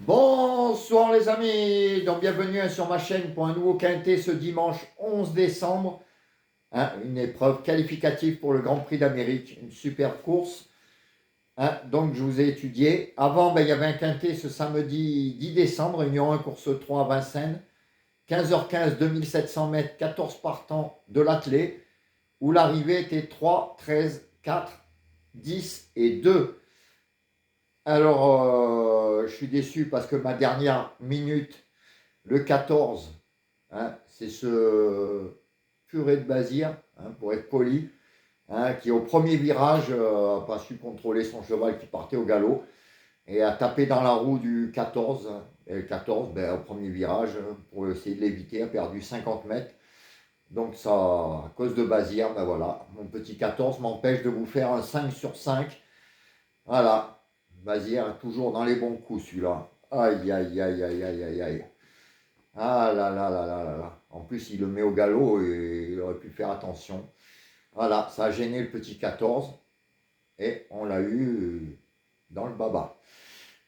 Bonsoir les amis, donc bienvenue sur ma chaîne pour un nouveau quintet ce dimanche 11 décembre. Une épreuve qualificative pour le Grand Prix d'Amérique, une superbe course. Donc je vous ai étudié. Avant, il y avait un quintet ce samedi 10 décembre, réunion 1, course 3 à Vincennes. 15h15, 2700 mètres, 14 partants de l'attelé, où l'arrivée était 3, 13, 4, 10 et 2. Alors, je suis déçu parce que ma dernière minute, le 14, c'est ce purée de Bazir, pour être poli, qui au premier virage n'a pas su contrôler son cheval qui partait au galop et a tapé dans la roue du 14. Et le 14, au premier virage, pour essayer de l'éviter, a perdu 50 mètres. Donc ça, à cause de Bazir, voilà, mon petit 14 m'empêche de vous faire un 5 sur 5. Voilà, Bazir toujours dans les bons coups celui-là. Aïe, aïe, aïe, aïe, aïe, aïe, aïe. Ah là là là là là là. En plus, il le met au galop et il aurait pu faire attention. Voilà, ça a gêné le petit 14 et on l'a eu dans le baba.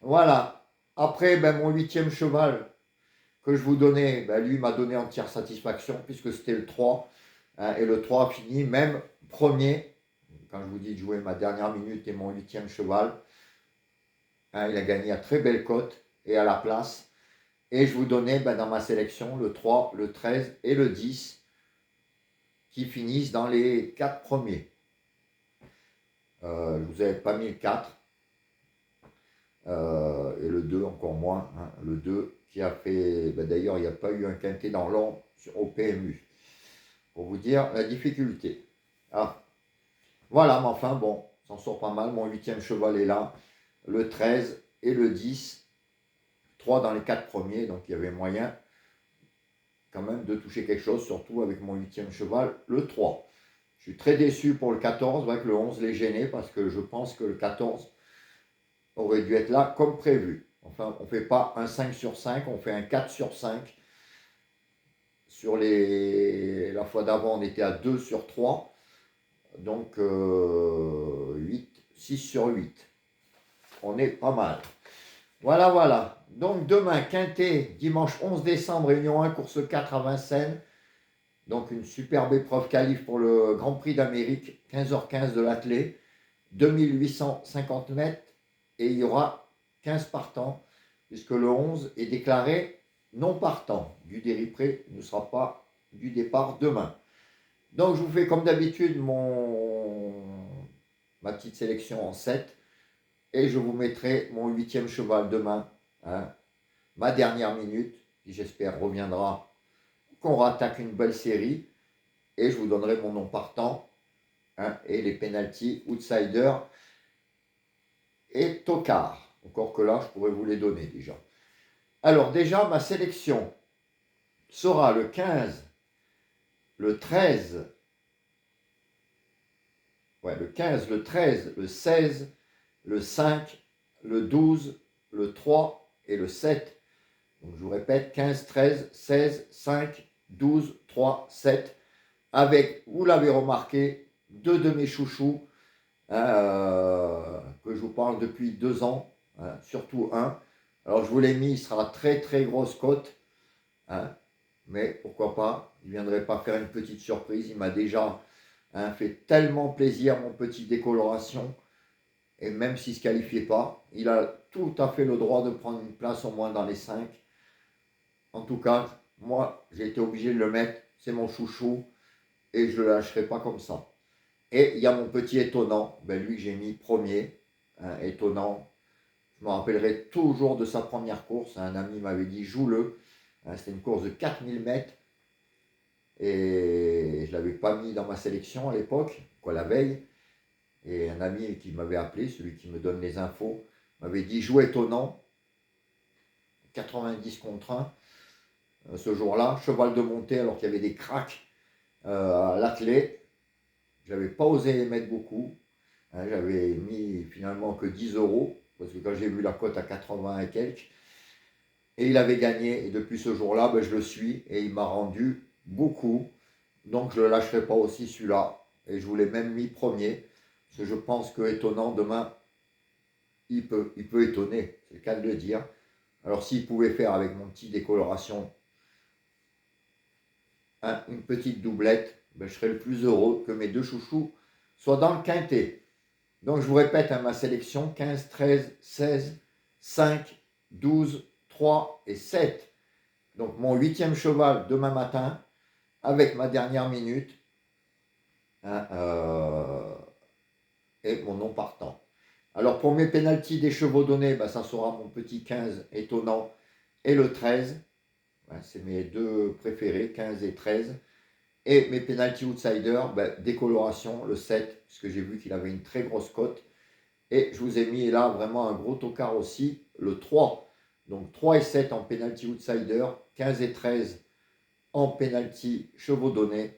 Voilà. Après, mon huitième cheval que je vous donnais, lui m'a donné entière satisfaction puisque c'était le 3. Et le 3 a fini même premier. Quand je vous dis de jouer ma dernière minute et mon huitième cheval, il a gagné à très belle cote et à la place. Et je vous donnais dans ma sélection le 3, le 13 et le 10 qui finissent dans les 4 premiers. Je ne vous avais pas mis le 4 et le 2 encore moins. Le 2 qui a fait, d'ailleurs il n'y a pas eu un quintet dans l'an au PMU. Pour vous dire la difficulté. Voilà, mais enfin bon, s'en sort pas mal. Mon huitième cheval est là. Le 13 et le 10. 3 dans les 4 premiers, donc il y avait moyen quand même de toucher quelque chose, surtout avec mon huitième cheval, le 3. Je suis très déçu pour le 14, que le 11 l'est gêné, parce que je pense que le 14 aurait dû être là comme prévu. Enfin, on ne fait pas un 5 sur 5, on fait un 4 sur 5. Sur la fois d'avant, on était à 2 sur 3. Donc 6 sur 8. On est pas mal. Voilà, voilà. Donc demain, quintet, dimanche 11 décembre, réunion 1, course 4 à Vincennes. Donc une superbe épreuve qualif pour le Grand Prix d'Amérique, 15h15 de l'attelé, 2850 mètres, et il y aura 15 partants, puisque le 11 est déclaré non partant. Du Déripré ne sera pas du départ demain. Donc je vous fais comme d'habitude ma petite sélection en 7, et je vous mettrai mon huitième cheval demain, ma dernière minute, qui j'espère reviendra, qu'on rattaque une belle série. Et je vous donnerai mon nom partant, et les penalties, outsider et tocard. Encore que là, je pourrais vous les donner déjà. Alors déjà, ma sélection sera le 15, le 13, le 15, le 13, le 16, le 5, le 12, le 3 et le 7. Donc je vous répète, 15, 13, 16, 5, 12, 3, 7. Avec, vous l'avez remarqué, deux de mes chouchous, que je vous parle depuis 2 ans, surtout un. Alors je vous l'ai mis, il sera très très grosse cote, mais pourquoi pas, il ne viendrait pas faire une petite surprise. Il m'a déjà fait tellement plaisir, mon petit décoloration, et même s'il ne se qualifiait pas, il a tout à fait le droit de prendre une place au moins dans les 5. En tout cas, moi j'ai été obligé de le mettre, c'est mon chouchou, et je ne le lâcherai pas comme ça. Et il y a mon petit étonnant, lui que j'ai mis premier, étonnant. Je me rappellerai toujours de sa première course. Un ami m'avait dit joue-le. C'était une course de 4000 mètres. Et je ne l'avais pas mis dans ma sélection à l'époque, la veille. Et un ami qui m'avait appelé, celui qui me donne les infos, m'avait dit joue étonnant. 90 contre 1 ce jour-là. Cheval de montée alors qu'il y avait des cracks à l'attelé. Je n'avais pas osé les mettre beaucoup. J'avais mis finalement que 10 euros, parce que quand j'ai vu la cote à 80 et quelques, et il avait gagné, et depuis ce jour-là, je le suis, et il m'a rendu beaucoup, donc je ne le lâcherai pas aussi celui-là, et je vous l'ai même mis premier, parce que je pense que étonnant, demain, il peut étonner, c'est le cas de le dire, Alors s'il pouvait faire avec mon petit décoloration une petite doublette, ben, je serais le plus heureux que mes deux chouchous soient dans le quintet. Donc je vous répète ma sélection 15, 13, 16, 5, 12, 3 et 7. Donc mon 8e cheval demain matin avec ma dernière minute et mon nom partant. Alors pour mes pénaltys des chevaux donnés, ben, ça sera mon petit 15 étonnant et le 13. C'est mes deux préférés, 15 et 13. Et mes penalty outsiders, ben, décoloration, le 7, puisque j'ai vu qu'il avait une très grosse cote. Et je vous ai mis là vraiment un gros tocard aussi, le 3. Donc 3 et 7 en penalty outsider, 15 et 13 en penalty chevaux donnés,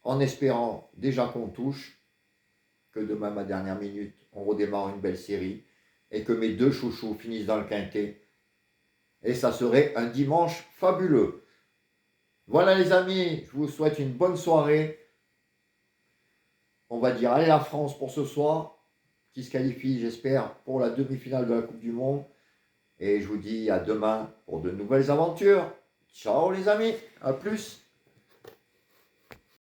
en espérant déjà qu'on touche, que demain, ma dernière minute, on redémarre une belle série, et que mes deux chouchous finissent dans le quintet. Et ça serait un dimanche fabuleux. Voilà les amis, je vous souhaite une bonne soirée. On va dire allez la France pour ce soir, qui se qualifie j'espère pour la demi-finale de la Coupe du Monde. Et je vous dis à demain pour de nouvelles aventures. Ciao les amis, à plus.